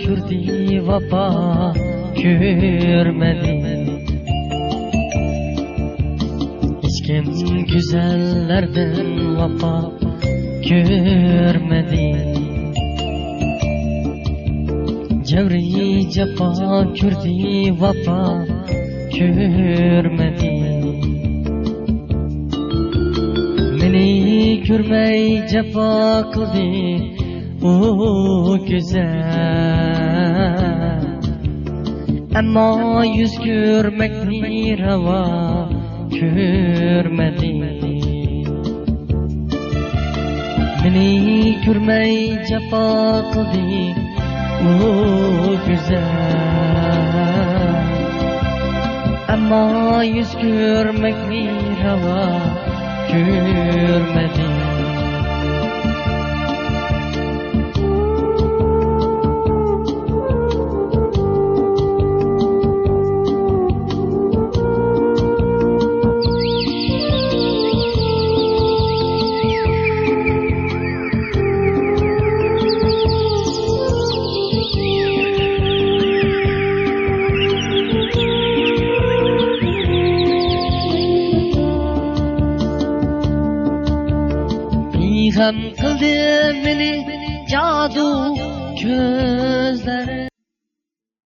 ko'rdi vafo ko'rmadi. Hech kim go'zallardan vafo ko'rmadi. Javri jafo ko'rdi vafo ko'rmadi. Meni ko'rmay jafo qildi o güzel. Ammo yuz ko'rmakni ravo ko'rmadi. Meni ko'rmay jafo qildi o güzel. Ammo yuz ko'rmakni ravo ko'rmadi. G'am qildi meni jadu ko'zlari.